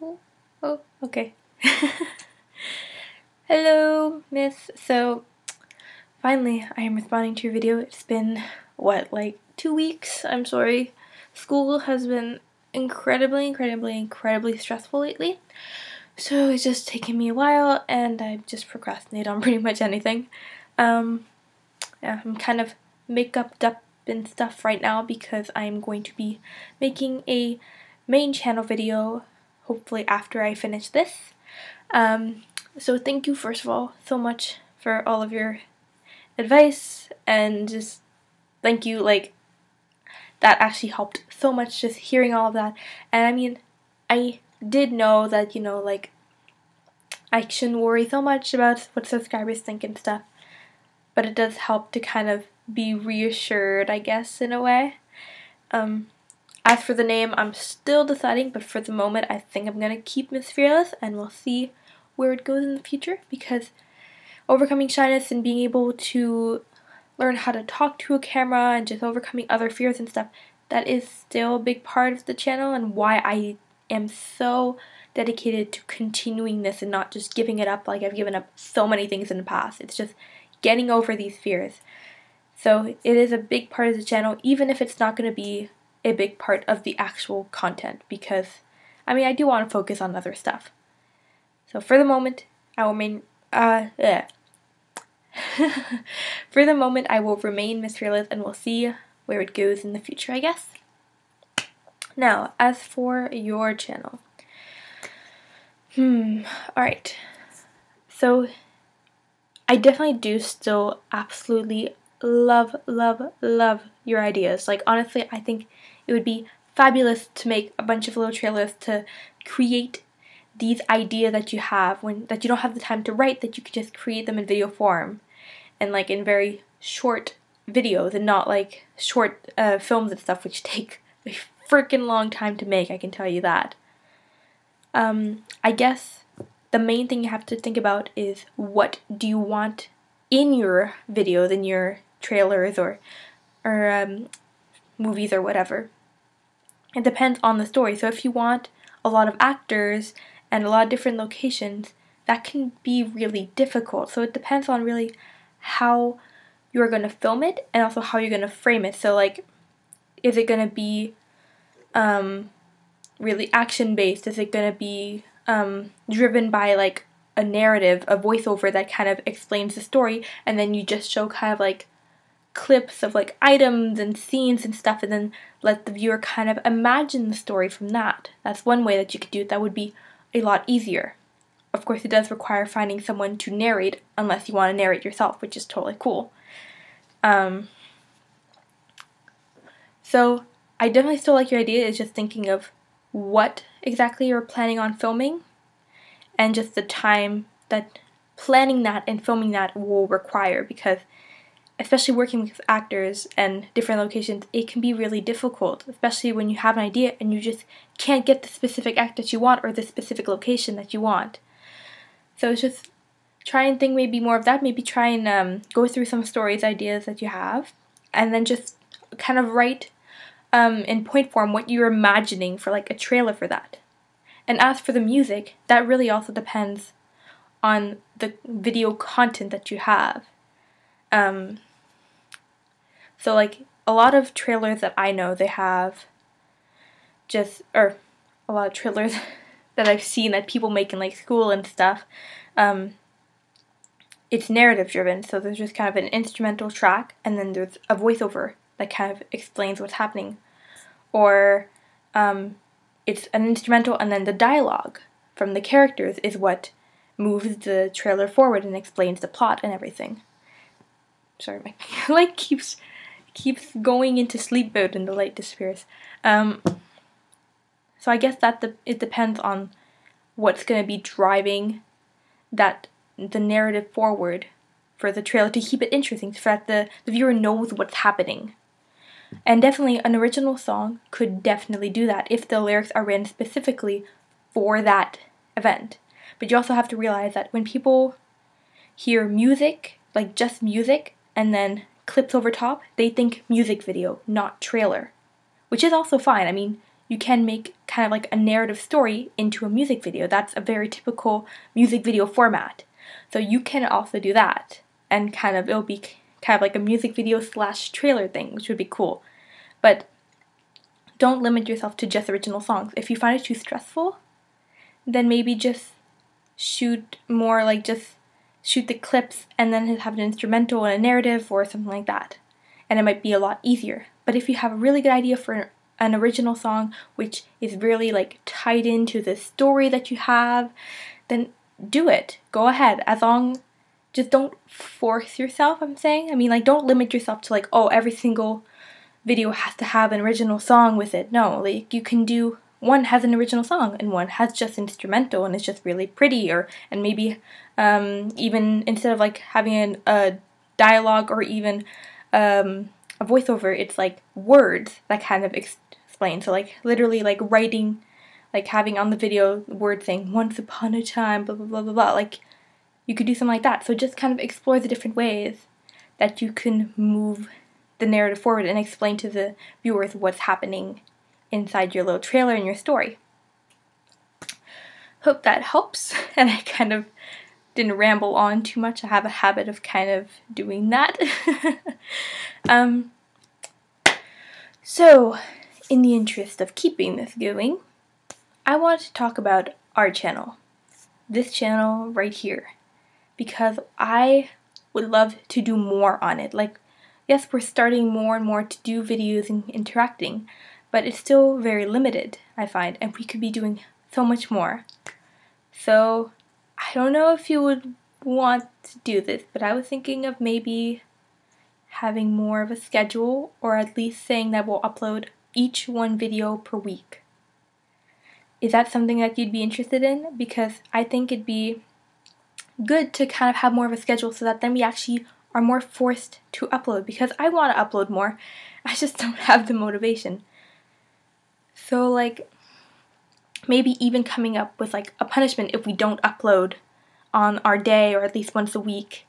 Oh, okay. Hello, Miss. So, finally, I am responding to your video. It's been, what, like 2 weeks? I'm sorry. School has been incredibly stressful lately. So, it's just taken me a while, and I've just procrastinated on pretty much anything. Yeah, I'm kind of makeuped up and stuff right now because I'm going to be making a main channel video hopefully after I finish this. So thank you first of all so much for all of your advice, and just thank you, like, that actually helped so much, just hearing all of that. And I mean, I did know that, you know, like, I shouldn't worry so much about what subscribers think and stuff, but it does help to kind of be reassured, I guess, in a way. As for the name, I'm still deciding, but for the moment I think I'm gonna keep Miss Fearless, and we'll see where it goes in the future, because overcoming shyness and being able to learn how to talk to a camera and just overcoming other fears and stuff, that is still a big part of the channel and why I am so dedicated to continuing this and not just giving it up like I've given up so many things in the past. It's just getting over these fears. So it is a big part of the channel, even if it's not going to be a big part of the actual content, because I mean, I do want to focus on other stuff. So for the moment, I will remain for the moment I will remain Miss Fearless, and we'll see where it goes in the future, I guess. Now, as for your channel, alright. So I definitely do still absolutely love your ideas. Like, honestly, I think it would be fabulous to make a bunch of little trailers to create these ideas that you have that you don't have the time to write, that you could just create them in video form and like in very short videos, and not like short films and stuff, which take a freaking long time to make, I can tell you that. I guess the main thing you have to think about is, what do you want in your videos, in your trailers or movies or whatever. It depends on the story. So if you want a lot of actors and a lot of different locations, that can be really difficult. So it depends on really how you're going to film it and also how you're going to frame it. So like, is it going to be really action based? Is it going to be driven by like a narrative, a voiceover that kind of explains the story, and then you just show kind of like clips of like items and scenes and stuff, and then let the viewer kind of imagine the story from that? That's one way that you could do it. That would be a lot easier. Of course, it does require finding someone to narrate, unless you want to narrate yourself, which is totally cool. So I definitely still like your idea. It's just thinking of what exactly you're planning on filming, and just the time that planning that and filming that will require, because especially working with actors and different locations, it can be really difficult, especially when you have an idea and you just can't get the specific actor that you want or the specific location that you want. So it's just try and think maybe more of that. Maybe try and go through some stories, ideas that you have, and then just kind of write in point form what you're imagining for like a trailer for that. And as for the music, that really also depends on the video content that you have. So like a lot of trailers that I know, they have a lot of trailers that I've seen that people make in like school and stuff, it's narrative driven. So there's just kind of an instrumental track, and then there's a voiceover that kind of explains what's happening. Or it's an instrumental, and then the dialogue from the characters is what moves the trailer forward and explains the plot and everything. Sorry, my light keeps going into sleep mode and the light disappears. So I guess that it depends on what's going to be driving the narrative forward for the trailer, to keep it interesting, so that the viewer knows what's happening. And definitely an original song could definitely do that if the lyrics are written specifically for that event. But you also have to realize that when people hear music, like just music, and then clips over top, they think music video, not trailer. Which is also fine. I mean, you can make kind of like a narrative story into a music video. That's a very typical music video format. So you can also do that, and kind of it'll be kind of like a music video / trailer thing, which would be cool. But don't limit yourself to just original songs. If you find it too stressful, then maybe just shoot more, like just shoot the clips and then have an instrumental and a narrative or something like that. And it might be a lot easier. But if you have a really good idea for an original song which is really like tied into the story that you have, then do it. Go ahead. Just don't force yourself, I'm saying. I mean, like, don't limit yourself to like, oh, every single video has to have an original song with it. No, like, you can do, one has an original song and one has just instrumental and it's just really pretty, and maybe even instead of like having a dialogue or even a voiceover, it's like words that kind of explain. So like literally like writing, like having on the video words saying once upon a time, blah blah blah blah blah. Like, you could do something like that. So just kind of explore the different ways that you can move the narrative forward and explain to the viewers what's happening inside your little trailer and your story. Hope that helps, and I kind of didn't ramble on too much. I have a habit of kind of doing that. So, in the interest of keeping this going, I want to talk about our channel. This channel right here. Because I would love to do more on it. Like, yes, we're starting more and more to do videos and interacting, but it's still very limited, I find, and we could be doing so much more. So, I don't know if you would want to do this, but I was thinking of maybe having more of a schedule, or at least saying that we'll upload each one video per week. Is that something that you'd be interested in? Because I think it'd be good to kind of have more of a schedule so that then we actually are more forced to upload, because I want to upload more. I just don't have the motivation. So like maybe even coming up with like a punishment if we don't upload on our day, or at least once a week,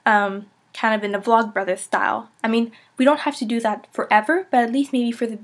kind of in a Vlogbrothers style. I mean, we don't have to do that forever, but at least maybe for the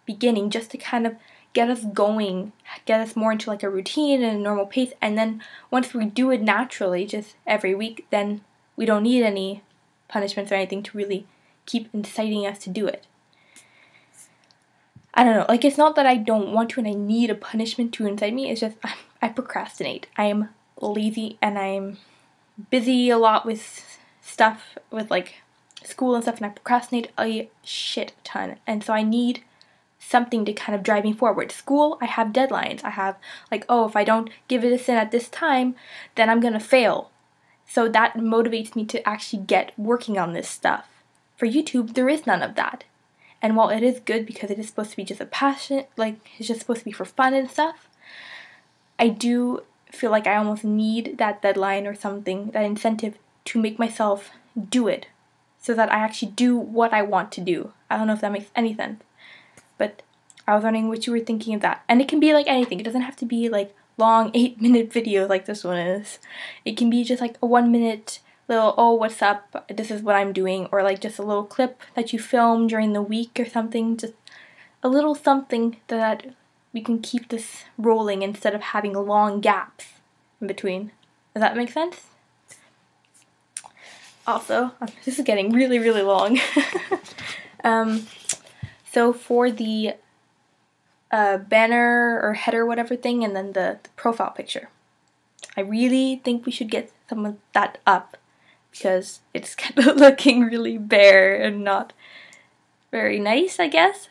beginning, just to kind of get us going, get us more into like a routine and a normal pace, and then once we do it naturally, just every week, then we don't need any punishments or anything to really keep inciting us to do it. I don't know, like, it's not that I don't want to and I need a punishment to incite me, it's just I procrastinate. I am lazy and I'm busy a lot with stuff, with like school and stuff, and I procrastinate a shit ton, and so I need something to kind of drive me forward. School, I have deadlines. I have like, oh, if I don't give this in at this time, then I'm gonna fail. So that motivates me to actually get working on this stuff. For YouTube, there is none of that. And while it is good because it is supposed to be just a passion, like it's just supposed to be for fun and stuff, I do feel like I almost need that deadline or something, that incentive to make myself do it, so that I actually do what I want to do. I don't know if that makes any sense. But I was wondering what you were thinking of that. And it can be like anything. It doesn't have to be like long 8-minute videos like this one is. It can be just like a 1-minute little, oh, what's up, this is what I'm doing, or like just a little clip that you film during the week or something. Just a little something that we can keep this rolling instead of having long gaps in between. Does that make sense? Also, this is getting really, really long. So for the banner or header, whatever thing, and then the profile picture, I really think we should get some of that up, because it's kind of looking really bare and not very nice, I guess.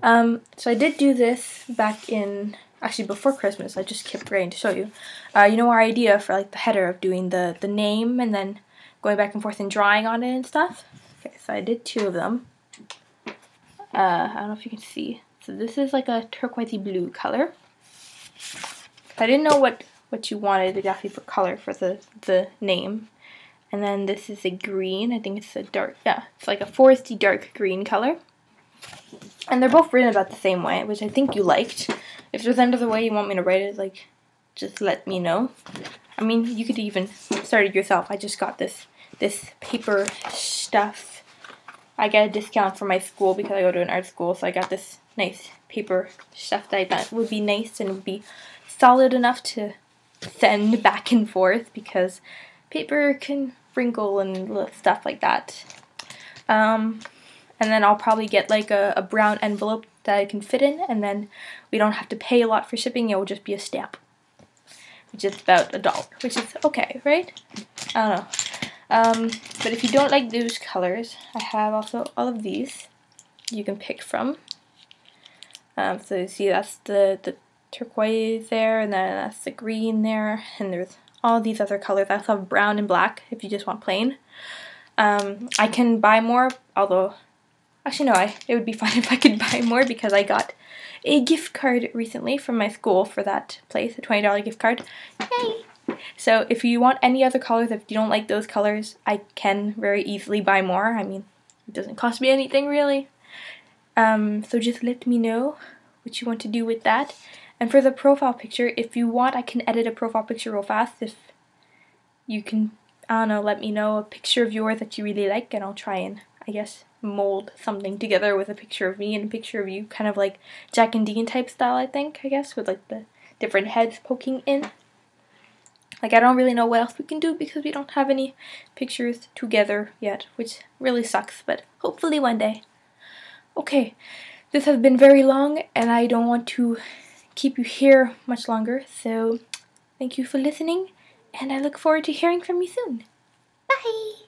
So I did do this back in, actually before Christmas. I just kept forgetting to show you. You know, our idea for like the header of doing the name and then going back and forth and drawing on it and stuff. Okay, so I did 2 of them. I don't know if you can see. So this is like a turquoisey blue color. I didn't know what you wanted exactly for color for the name. And then this is a green. I think it's a dark, yeah, it's like a foresty dark green color. And they're both written about the same way, which I think you liked. If there's any other way you want me to write it, like, just let me know. I mean, you could even start it yourself. I just got this paper stuff. I get a discount for my school because I go to an art school, so I got this nice paper stuff that I thought would be nice and would be solid enough to send back and forth, because paper can wrinkle and stuff like that. And then I'll probably get like a brown envelope that I can fit in, and then we don't have to pay a lot for shipping. It will just be a stamp, which is about $1, which is okay, right? I don't know. But if you don't like those colors, I have also all of these you can pick from. So you see that's the turquoise there, and then that's the green there, and there's all these other colors. I also have brown and black if you just want plain. I can buy more, although, actually no, it would be fine if I could buy more, because I got a gift card recently from my school for that place, a $20 gift card. Yay! So if you want any other colors, if you don't like those colors, I can very easily buy more. I mean, it doesn't cost me anything really. So just let me know what you want to do with that. And for the profile picture, if you want, I can edit a profile picture real fast. If you can, I don't know, let me know a picture of yours that you really like, and I'll try and, I guess, mold something together with a picture of me and a picture of you, kind of like Jack and Dean type style, I think, I guess, with like the different heads poking in. Like, I don't really know what else we can do because we don't have any pictures together yet, which really sucks, but hopefully one day. Okay, this has been very long, and I don't want to keep you here much longer, so thank you for listening, and I look forward to hearing from you soon. Bye!